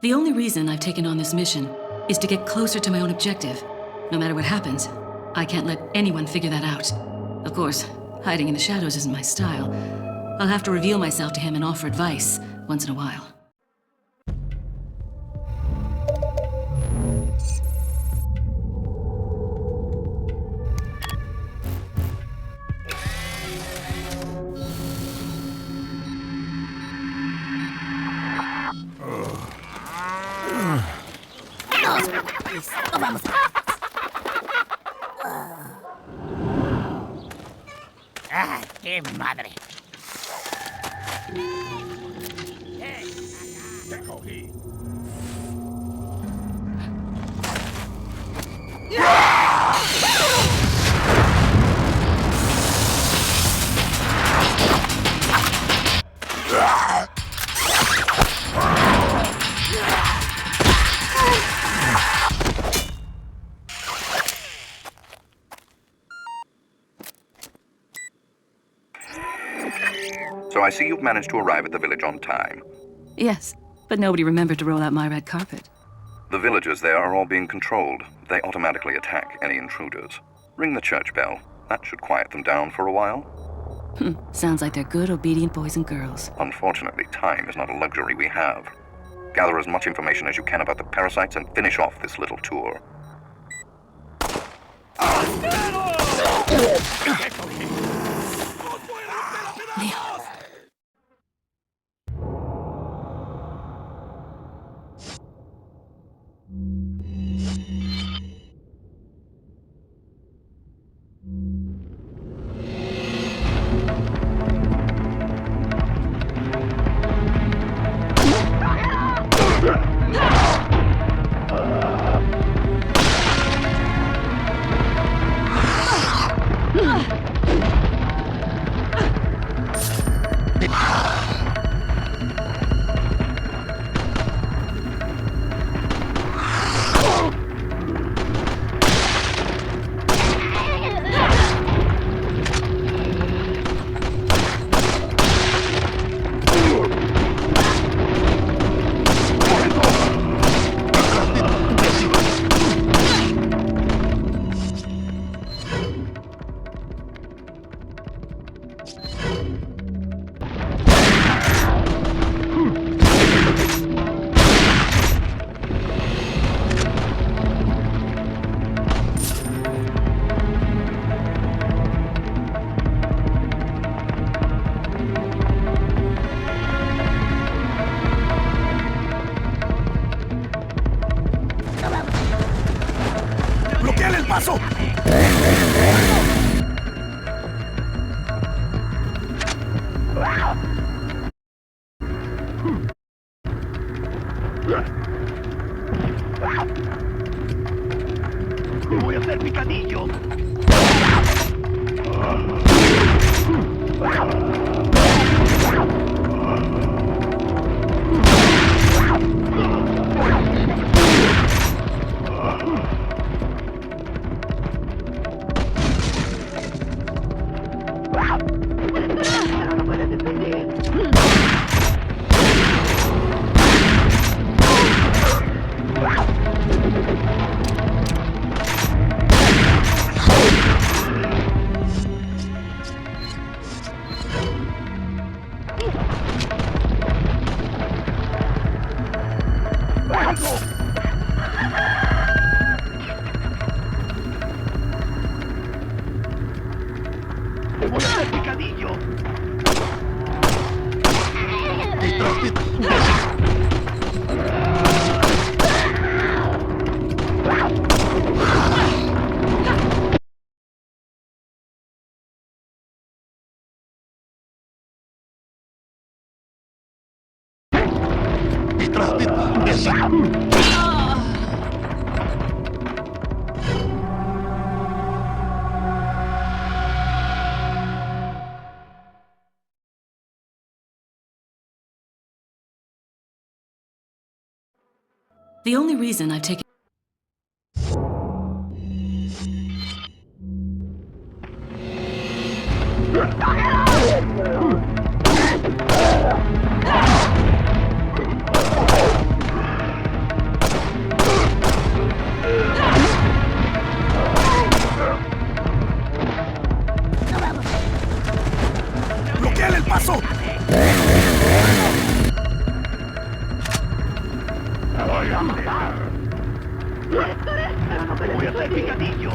The only reason I've taken on this mission is to get closer to my own objective. No matter what happens, I can't let anyone figure that out. Of course, hiding in the shadows isn't my style. I'll have to reveal myself to him and offer advice once in a while. Listo, vamos. ¡Ah, qué madre! ¡Te cogí! So I see you've managed to arrive at the village on time. Yes, but nobody remembered to roll out my red carpet. The villagers there are all being controlled. They automatically attack any intruders. Ring the church bell. That should quiet them down for a while. Sounds like they're good, obedient boys and girls. Unfortunately, time is not a luxury we have. Gather as much information as you can about the parasites and finish off this little tour. Leo. ¡Bloqueale el paso! ¡Voy a hacer picadillo! ¡Voy a hacer picadillo! The only reason I've taken... voy a matar. Voy a hacer picadillo.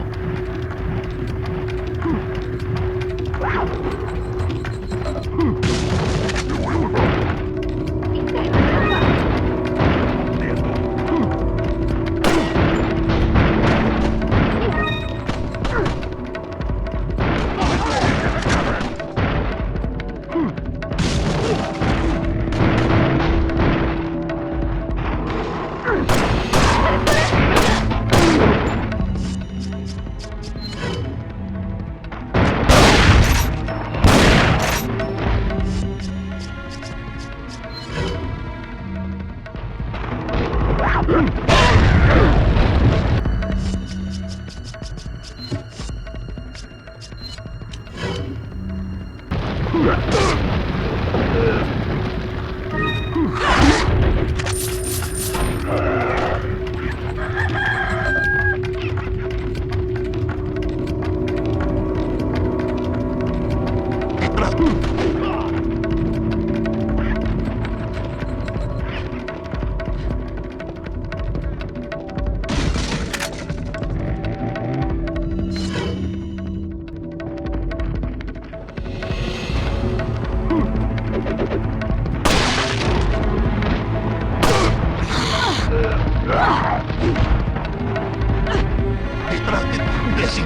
Detrás de tu imbécil.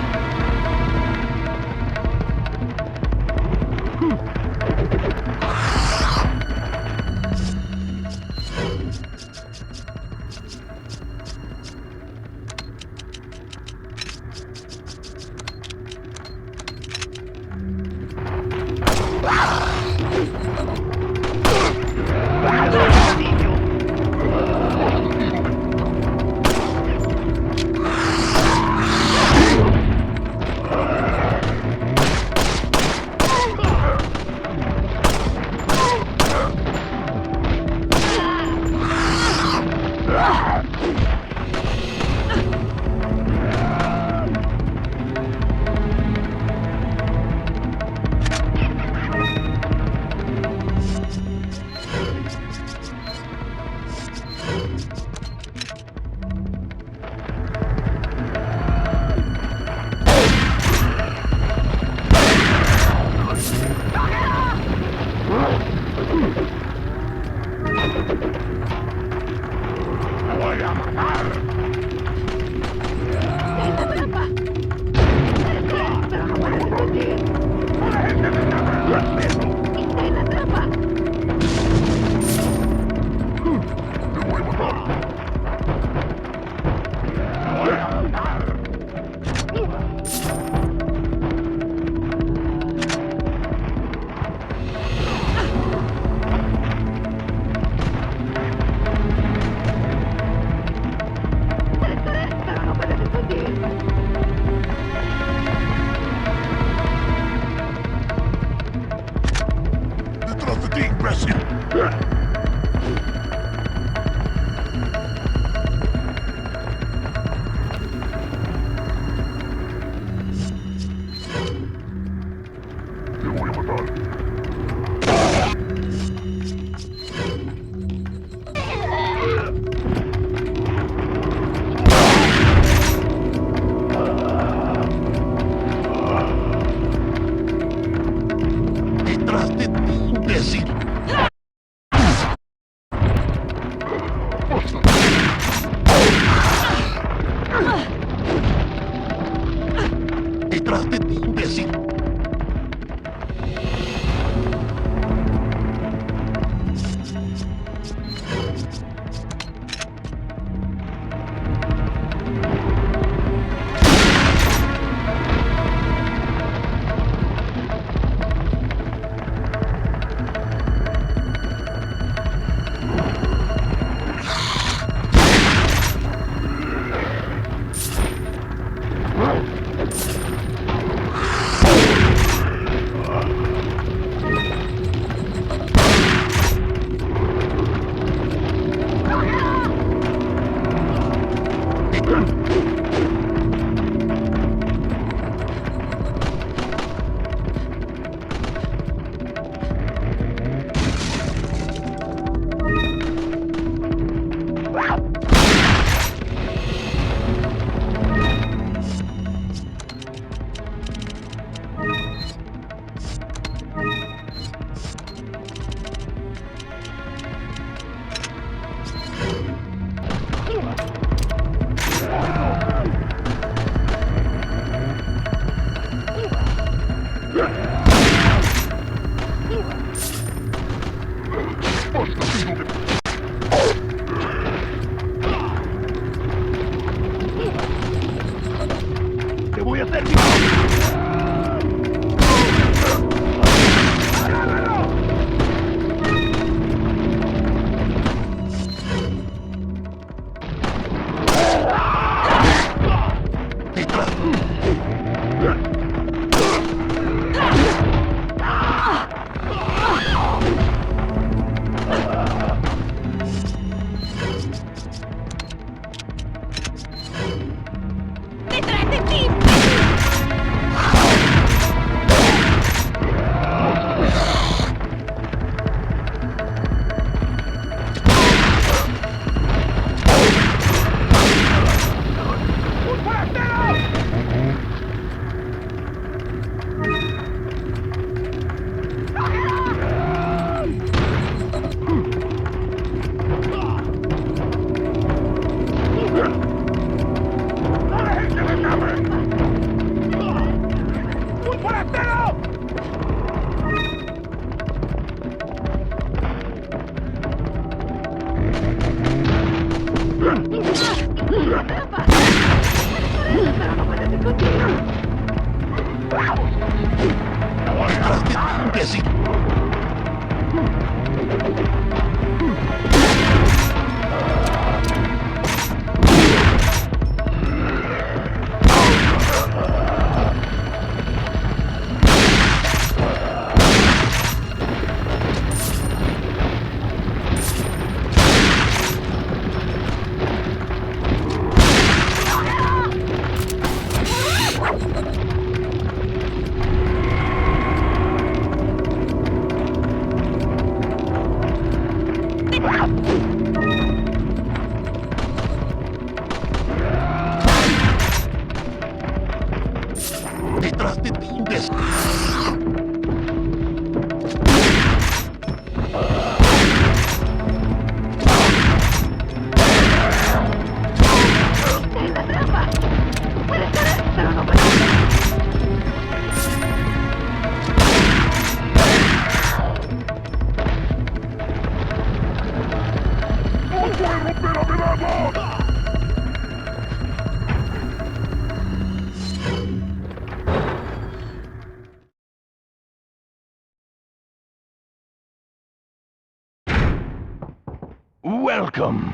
welcome.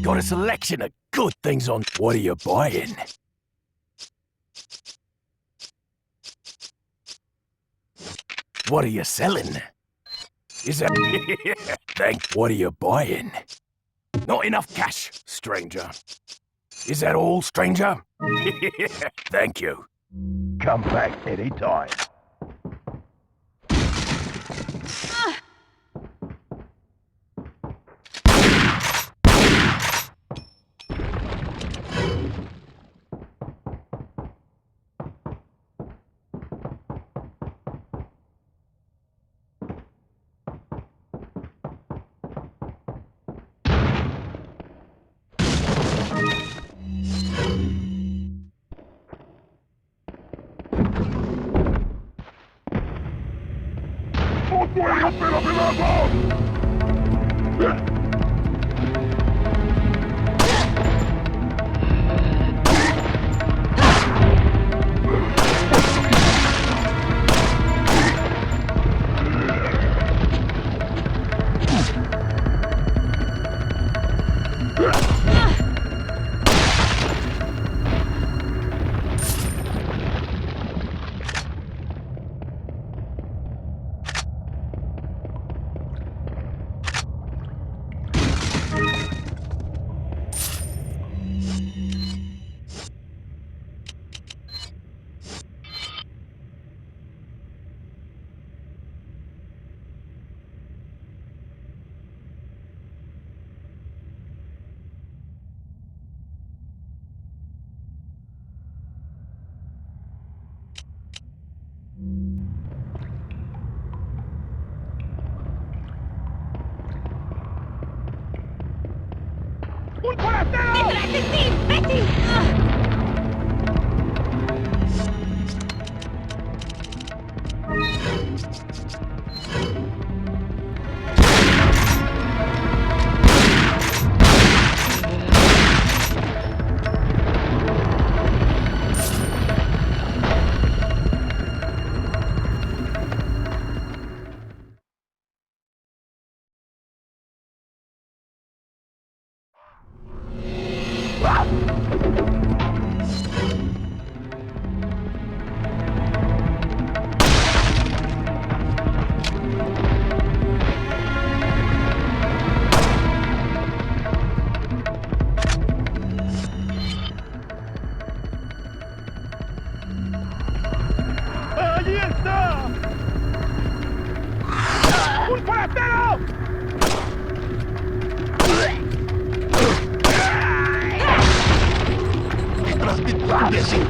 Got a selection of good things on. What are you buying? What are you selling? Is that... What are you buying? Not enough cash, stranger. Is that all, stranger? Thank you. Come back anytime. ¡Un forastero! ¡Detrás de ti! ¡Betty! ¡Allí está! ¡Un forastero! ¡Detrás de tu imbécil!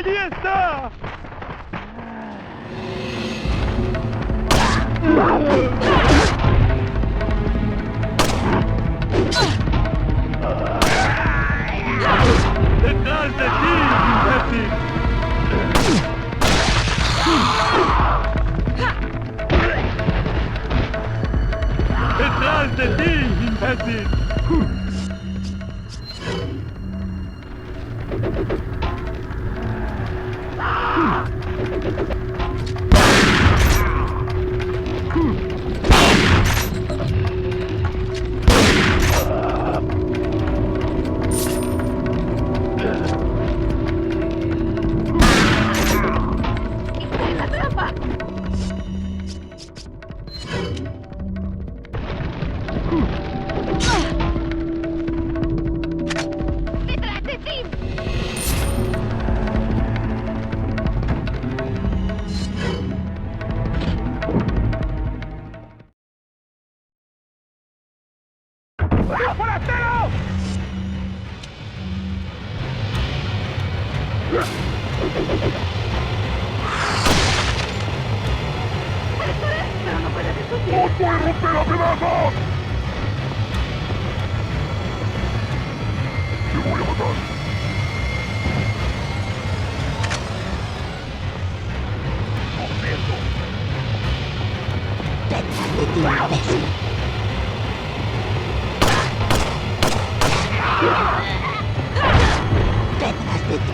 ¡Allí está! ¡Detrás de ti, imbécil! ¡Detrás de ti, imbécil! ¡Forastero! ¡Os voy a romper a pedazos! ¡Te voy a matar! Detrás de ti, imbécil. Detrás de ti.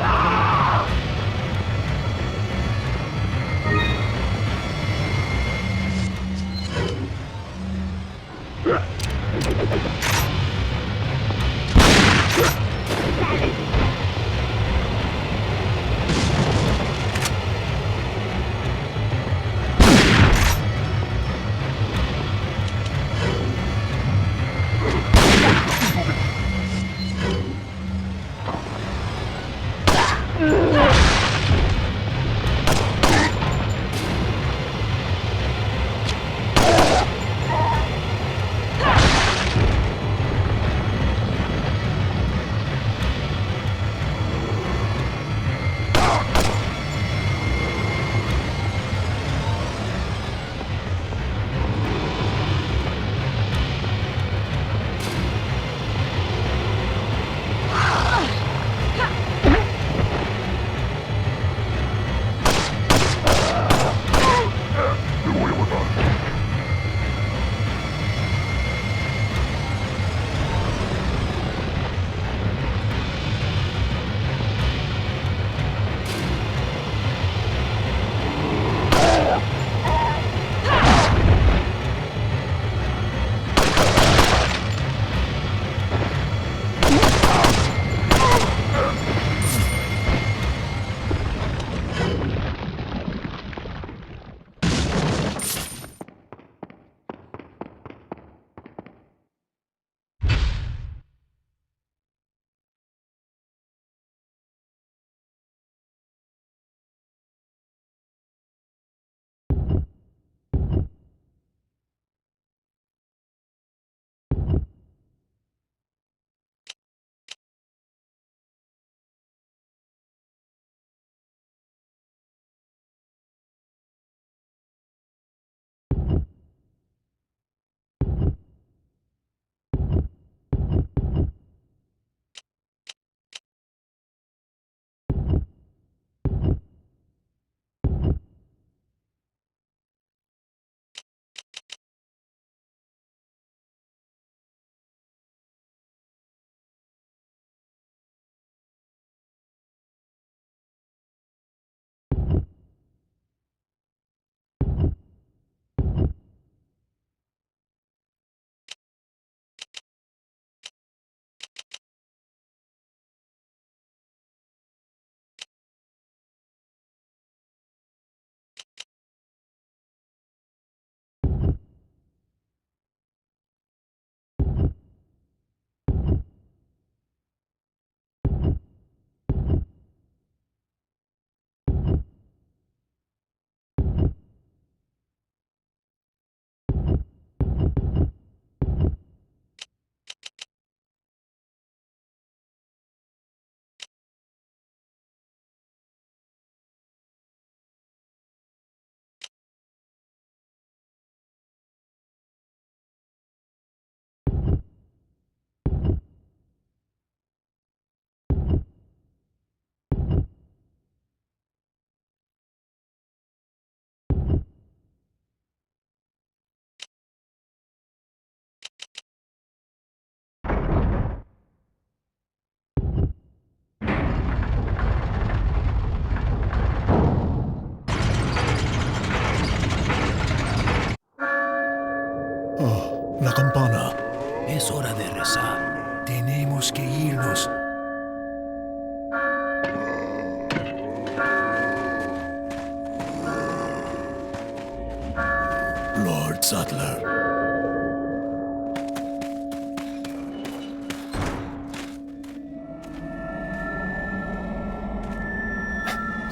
subtler.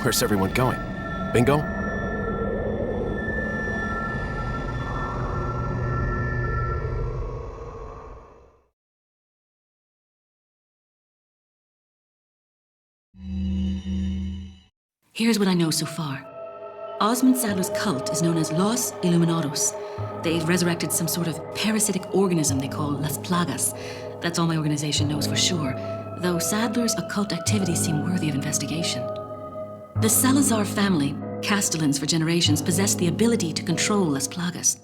Where's everyone going? Bingo? Here's what I know so far. Osmond Sadler's cult is known as Los Illuminados. They've resurrected some sort of parasitic organism they call Las Plagas. That's all my organization knows for sure, though Sadler's occult activities seem worthy of investigation. The Salazar family, Castellans for generations, possess the ability to control Las Plagas.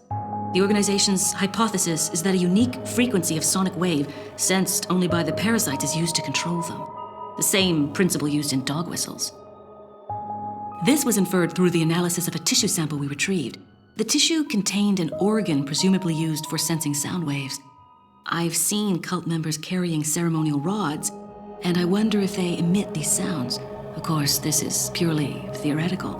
The organization's hypothesis is that a unique frequency of sonic wave, sensed only by the parasite, is used to control them. The same principle used in dog whistles. This was inferred through the analysis of a tissue sample we retrieved. The tissue contained an organ presumably used for sensing sound waves. I've seen cult members carrying ceremonial rods, and I wonder if they emit these sounds. Of course, this is purely theoretical.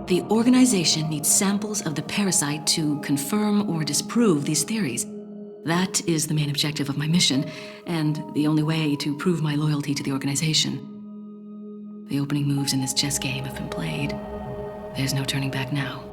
The organization needs samples of the parasite to confirm or disprove these theories. That is the main objective of my mission, and the only way to prove my loyalty to the organization. The opening moves in this chess game have been played. There's no turning back now.